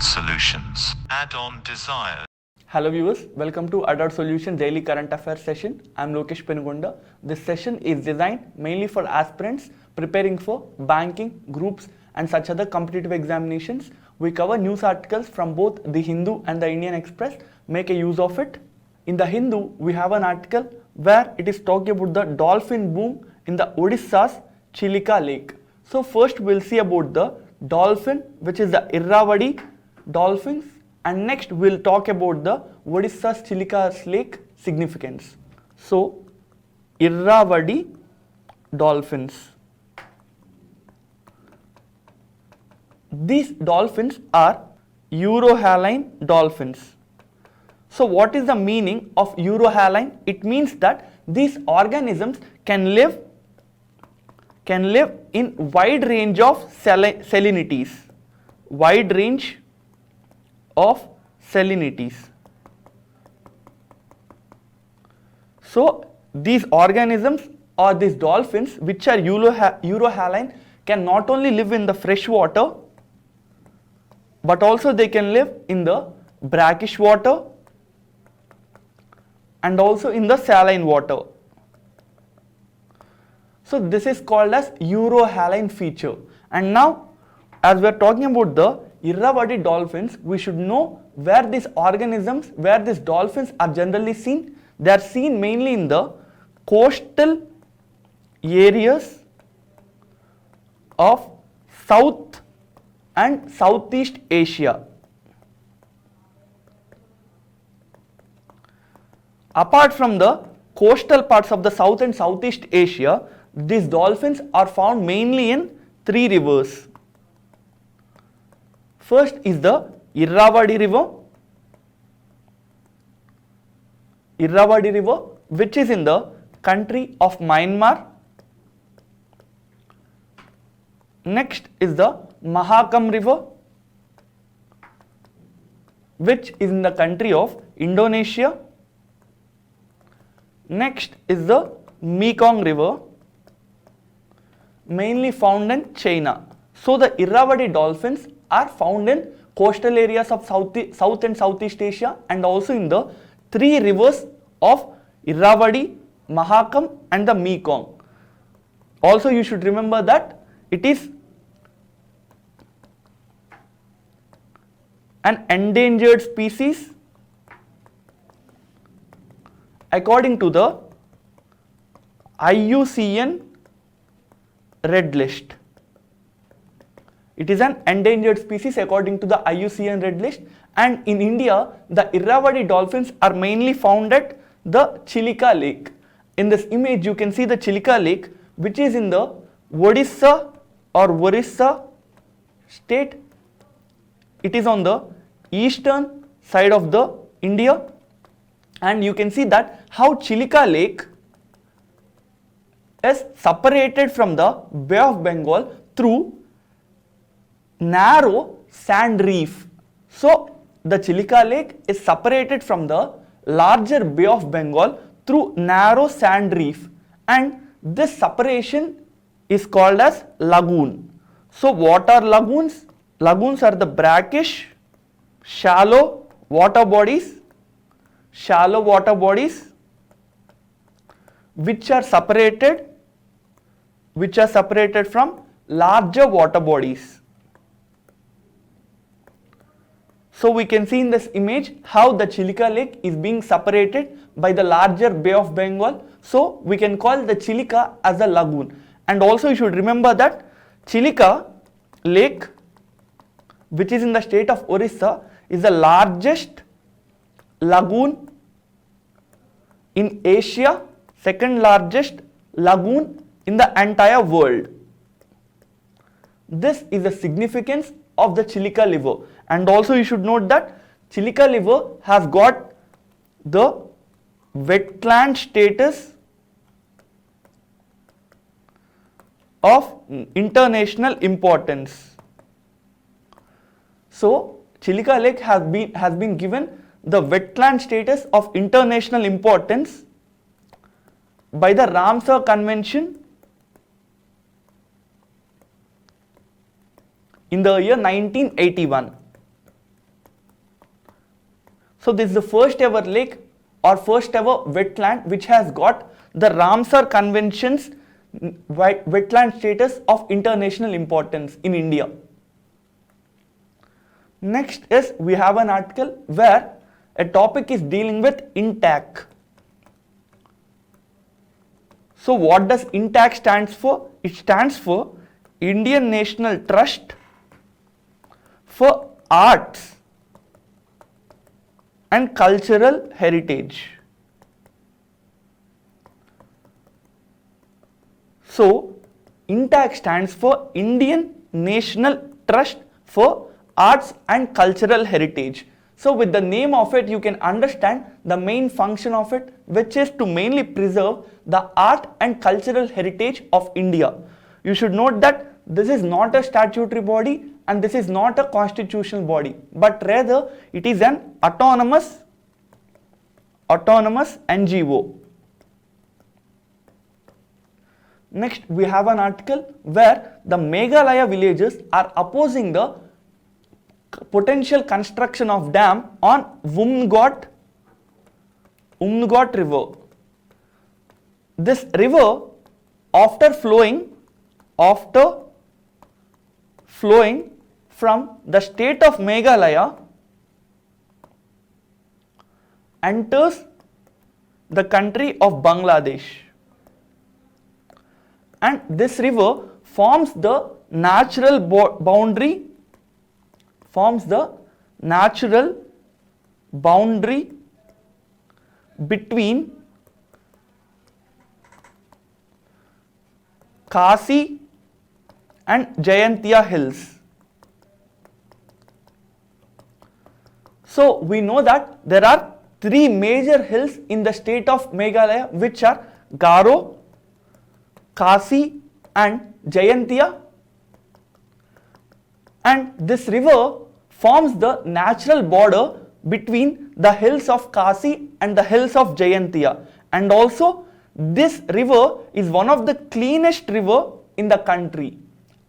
Adult Solutions. Add-on Desires. Hello viewers, welcome to Adult Solution Daily Current Affairs session. I am Lokesh Penugonda. This session is designed mainly for aspirants preparing for banking, groups and such other competitive examinations. We cover news articles from both the Hindu and the Indian Express. Make a use of it. In the Hindu, we have an article where it is talking about the dolphin boom in the Odisha's Chilika Lake. So first we'll see about the dolphin, which is the Irrawaddy dolphins, and next we'll talk about the Odisha's Chilika Lake significance. So Irrawaddy dolphins. These dolphins are Eurohaline dolphins. So what is the meaning of Eurohaline? It means that these organisms can live in wide range of salinities. Wide range of salinities. So these organisms or these dolphins which are Eurohaline can not only live in the fresh water, but also they can live in the brackish water and also in the saline water. So this is called as Eurohaline feature. And now as we are talking about the Irrawaddy dolphins, we should know where these organisms, where these dolphins are generally seen. They are seen mainly in the coastal areas of South and Southeast Asia. Apart from the coastal parts of the South and Southeast Asia, these dolphins are found mainly in three rivers. First is the Irrawaddy River, which is in the country of Myanmar. Next is the Mahakam River, which is in the country of Indonesia. Next is the Mekong River, mainly found in China. So the Irrawaddy dolphins are found in coastal areas of South and Southeast Asia and also in the three rivers of Irrawaddy, Mahakam and the Mekong. Also you should remember that it is an endangered species according to the IUCN Red List. It is an endangered species according to the IUCN Red List, and in India the Irrawaddy dolphins are mainly found at the Chilika Lake. In this image you can see the Chilika Lake, which is in the Odisha or Orissa state. It is on the eastern side of the India, and you can see that how Chilika Lake is separated from the Bay of Bengal through narrow sand reef. So the Chilika Lake is separated from the larger Bay of Bengal through narrow sand reef, and this separation is called as lagoon. So what are lagoons? Lagoons are the brackish, shallow water bodies which are separated from larger water bodies. So we can see in this image how the Chilika Lake is being separated by the larger Bay of Bengal. So we can call the Chilika as a lagoon. And also you should remember that Chilika Lake, which is in the state of Orissa, is the largest lagoon in Asia, second largest lagoon in the entire world. This is the significance of the Chilika River. And also you should note that Chilika River has got the wetland status of international importance. So Chilika Lake has been given the wetland status of international importance by the Ramsar Convention in the year 1981. So this is the first ever lake or first ever wetland which has got the Ramsar Convention's wetland status of international importance in India. Next is we have an article where a topic is dealing with INTAC. So what does INTAC stands for? It stands for Indian National Trust for Arts and Cultural Heritage. So INTAC stands for Indian National Trust for Arts and Cultural Heritage. So with the name of it, you can understand the main function of it, which is to mainly preserve the art and cultural heritage of India. You should note that this is not a statutory body and this is not a constitutional body, but rather it is an autonomous NGO. Next, we have an article where the Meghalaya villagers are opposing the potential construction of dam on Umngot river. This river, after flowing from the state of Meghalaya, enters the country of Bangladesh, and this river forms the natural boundary between Khasi and Jayantia hills. So we know that there are three major hills in the state of Meghalaya, which are Garo, Khasi and Jayantia, and this river forms the natural border between the hills of Khasi and the hills of Jayantia, and also this river is one of the cleanest river in the country.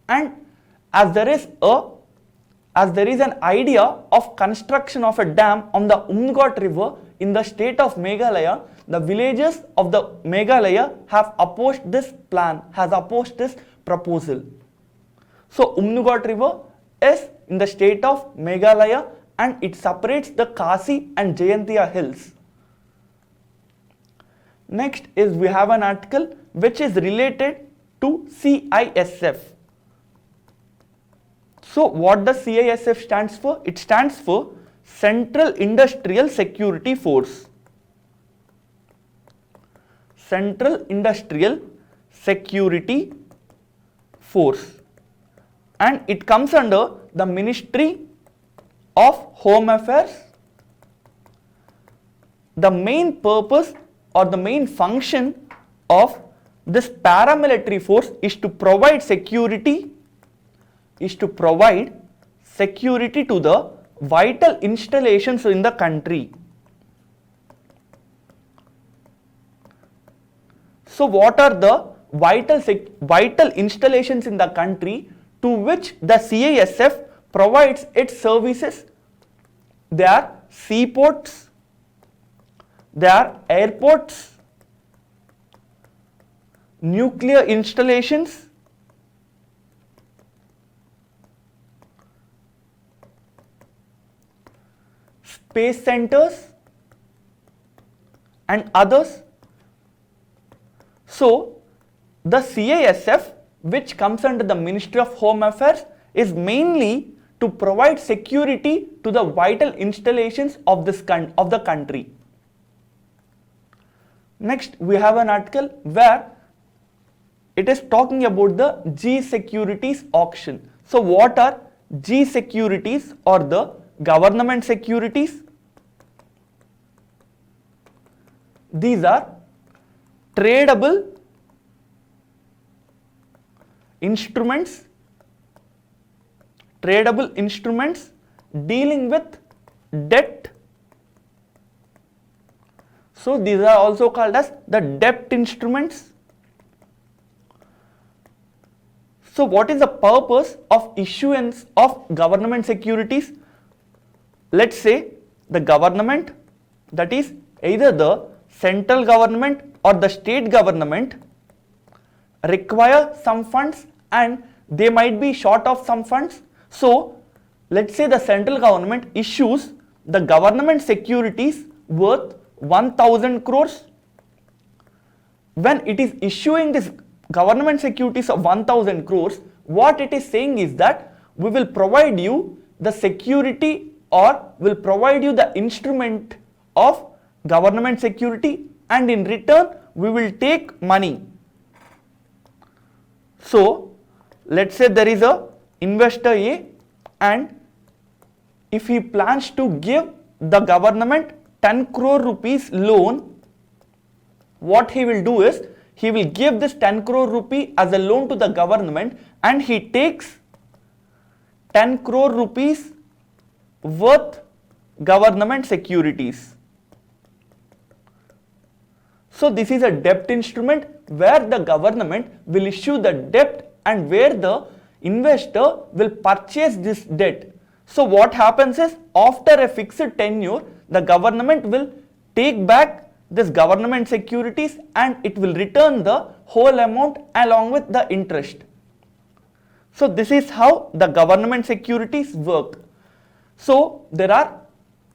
And as there is an idea of construction of a dam on the Umngot river in the state of Meghalaya, the villagers of the Meghalaya have opposed this plan, has opposed this proposal. So Umngot river is in the state of Meghalaya and it separates the Khasi and Jayantia hills. Next is we have an article which is related to CISF. So what does CISF stands for? It stands for Central Industrial Security Force. Central Industrial Security Force, and it comes under the Ministry of Home Affairs. The main purpose or the main function of this paramilitary force is to provide security to the vital installations in the country. So what are the vital installations in the country to which the CISF provides its services? They are seaports, they are airports, nuclear installations, space centers and others. So the CISF, which comes under the Ministry of Home Affairs, is mainly to provide security to the vital installations of the country. Next, we have an article where it is talking about the G Securities auction. So what are G Securities or the government securities? These are tradable instruments dealing with debt. So these are also called as the debt instruments. So what is the purpose of issuance of government securities? Let's say the government, that is either the central government or the state government, require some funds and they might be short of some funds. So let's say the central government issues the government securities worth 1000 crores. When it is issuing this government securities of 1000 crores, what it is saying is that we will provide you the security or will provide you the instrument of government security, and in return we will take money. So let's say there is a investor A, and if he plans to give the government 10 crore rupees loan, what he will do is he will give this 10 crore rupee as a loan to the government, and he takes 10 crore rupees worth government securities. So this is a debt instrument where the government will issue the debt and where the investor will purchase this debt. So what happens is, after a fixed tenure, the government will take back this government securities and it will return the whole amount along with the interest. So this is how the government securities work. So there are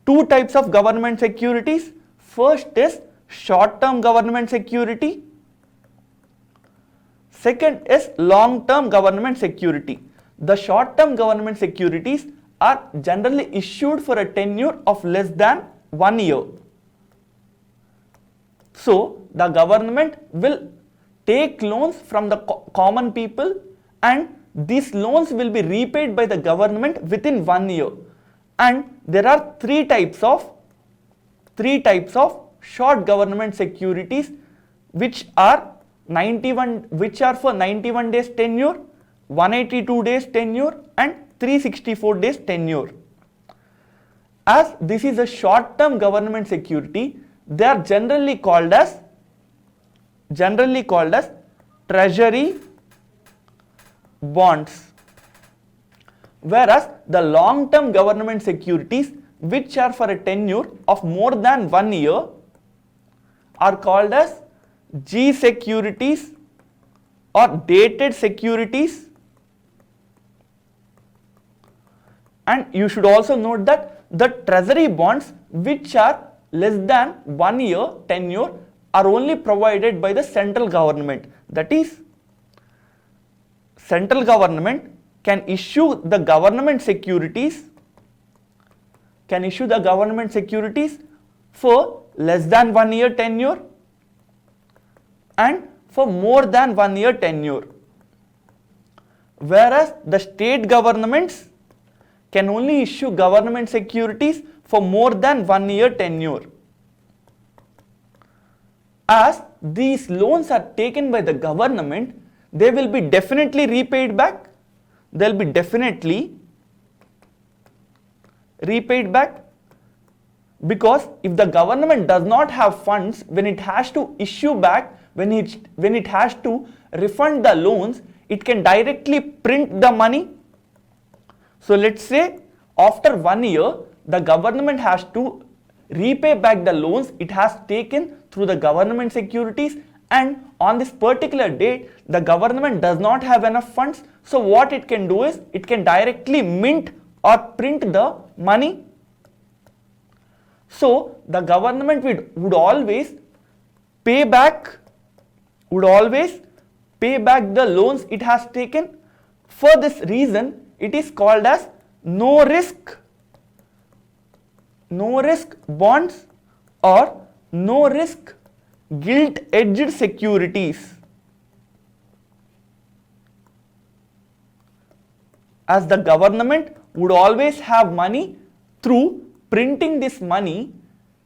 two types of government securities. First is short-term government security. Second is long-term government security. The short-term government securities are generally issued for a tenure of less than 1 year. So the government will take loans from the common people, and these loans will be repaid by the government within 1 year. And there are three types of short government securities which are for 91 days tenure, 182 days tenure and 364 days tenure. As this is a short term government security, they are generally called as treasury bonds, whereas the long term government securities which are for a tenure of more than 1 year are called as G securities or dated securities. And you should also note that the treasury bonds which are less than 1 year tenure are only provided by the central government. That is, central government can issue the government securities for less than 1 year tenure and for more than 1 year tenure, whereas the state governments can only issue government securities for more than 1 year tenure. As these loans are taken by the government, they will be definitely repaid back. They will be definitely repaid back, because if the government does not have funds when it has to issue back, when it has to refund the loans, it can directly print the money. So let's say after 1 year, the government has to repay back the loans it has taken through the government securities, and on this particular date the government does not have enough funds. So what it can do is it can directly mint or print the money. So the government would always pay back the loans it has taken. For this reason, it is called as no risk bonds or no risk gilt edged securities. As the government would always have money, through printing this money,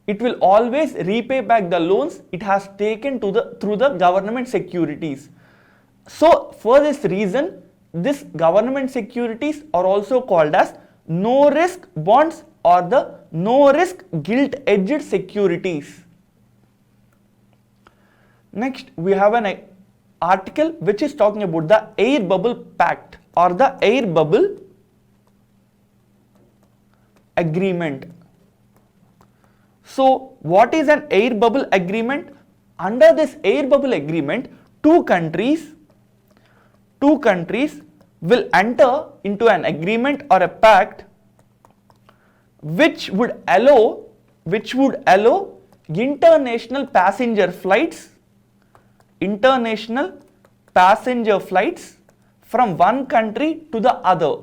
it will always repay back the loans it has taken through the government securities. So for this reason, this government securities are also called as no risk bonds or the no risk gilt edged securities. Next, we have an article which is talking about the Air Bubble Pact or the Air Bubble Agreement. So what is an air bubble agreement? Under this air bubble agreement, two countries will enter into an agreement or a pact which would allow international passenger flights from one country to the other.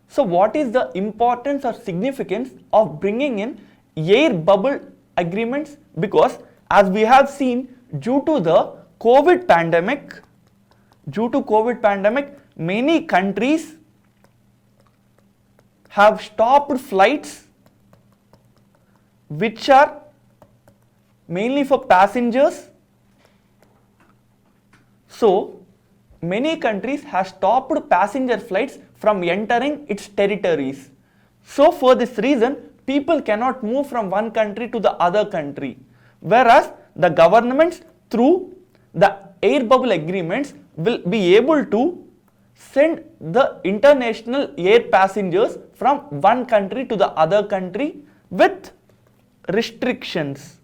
So what is the importance or significance of bringing in air bubble agreements? Because as we have seen, due to COVID pandemic, many countries have stopped flights which are mainly for passengers. So many countries have stopped passenger flights from entering its territories. So for this reason, people cannot move from one country to the other country. Whereas the governments through the air bubble agreements will be able to send the international air passengers from one country to the other country with restrictions.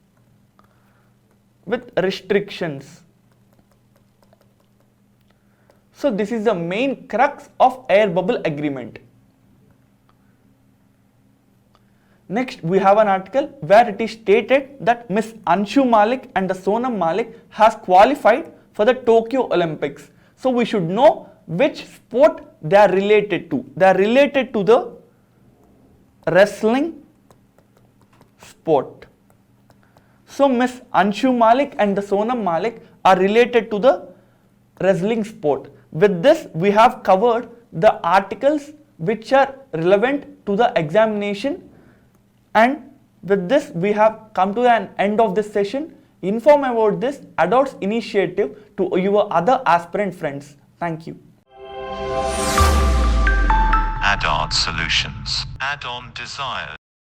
So this is the main crux of air bubble agreement. Next, we have an article where it is stated that Miss Anshu Malik and the Sonam Malik has qualified for the Tokyo Olympics. So we should know which sport they are related to. They are related to the wrestling sport. So Miss Anshu Malik and the Sonam Malik are related to the wrestling sport. With this, we have covered the articles which are relevant to the examination, and with this we have come to an end of this session. Inform about this ADOTS initiative to your other aspirant friends. Thank you. Add-on solutions. Add-on desires.